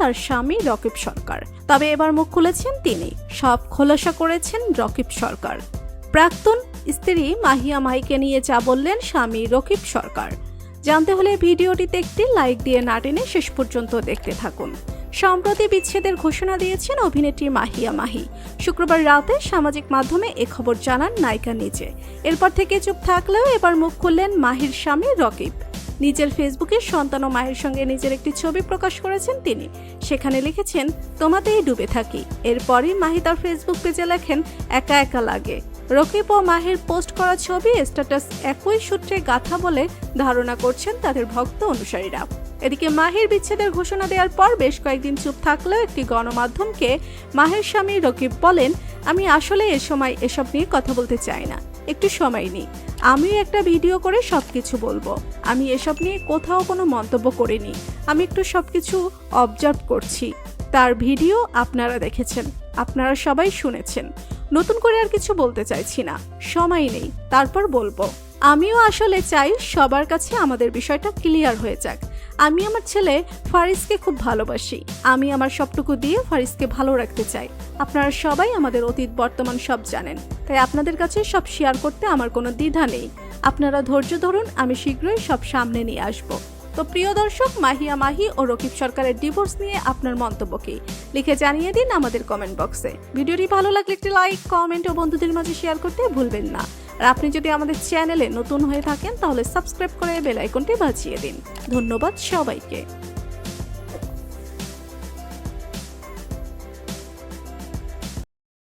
তার স্বামী রকিব সরকার। তবে এবার মুখ খুলেছেন তিনি, সব খোলাসা করেছেন রকিব সরকার। প্রাক্তন স্ত্রী মাহিয়া মাহিকে নিয়ে যা বললেন স্বামী রকিব সরকার, জানতে হলে ভিডিওটিতে একটি লাইক দিয়ে না টেনে শেষ পর্যন্ত দেখতে থাকুন। সম্প্রতি বিচ্ছেদের ঘোষণা দিয়েছেন অভিনেত্রী মাহিয়া মাহি। শুক্রবার রাতে সামাজিক মাধ্যমে এ খবর জানান নায়িকা নিজে। এরপর থেকে চুপ থাকলেও এবার মুখ খুললেন মাহির স্বামী রকিব। নিজের ফেসবুকে সন্তান ও মায়ের সঙ্গে নিজের একটি ছবি প্রকাশ করেছেন তিনি। সেখানে লিখেছেন, তোমাতেই ডুবে থাকি। এরপরই মাহি তার ফেসবুক পেজে লেখেন, একা একা লাগে। রকিব ও মাহির পোস্ট করা ছবি স্ট্যাটাস একই সূত্রে গাঁথা বলে ধারণা করছেন তাদের ভক্ত অনুসারীরা। এদিকে মাহির বিচ্ছেদের ঘোষণা দেওয়ার পর বেশ কয়েকদিন চুপ থাকলেও একটি গণমাধ্যমকে মাহির স্বামী রকিব বলেন, আমি আসলে এ সময় এসব নিয়ে কথা বলতে চাই না, একটু সময় নিই। আমিও একটা ভিডিও করে সবকিছু বলবো। আমি এসব নিয়ে কোথাও কোনো মন্তব্য করিনি। আমি একটু সবকিছু অবজার্ভ করছি। তার ভিডিও আপনারা দেখেছেন, আপনারা সবাই শুনেছেন। নতুন করে আর কিছু বলতে চাইছি না, সময় নেই, তারপর বলবো। আমিও আসলে চাই সবার কাছে আমাদের বিষয়টা ক্লিয়ার হয়ে যাক। আমি আমার ছেলে ফারিসকে খুব ভালোবাসি। আমি আমার সবটুকু দিয়ে ফারিসকে ভালো রাখতে চাই। আপনারা সবাই আমাদের অতীত বর্তমান সব জানেন, তাই আপনাদের কাছে সব শেয়ার করতে আমার কোনো দ্বিধা নেই। আপনারা ধৈর্য ধরুন, আমি শীঘ্রই সব সামনে নিয়ে আসবো। তো প্রিয় দর্শক, মাহিয়া মাহি ও রকিব সরকারের ডিভোর্স নিয়ে আপনার মন্তব্য কি লিখে জানিয়ে দিন আমাদের কমেন্ট বক্সে। ভিডিওটি ভালো লাগলে একটি লাইক, কমেন্ট ও বন্ধুদের মাঝে শেয়ার করতে ভুলবেন না। আর আপনি যদি আমাদের চ্যানেলে নতুন হয়ে থাকেন তাহলে সাবস্ক্রাইব করে বেল আইকনটি বাজিয়ে দিন। ধন্যবাদ সবাইকে।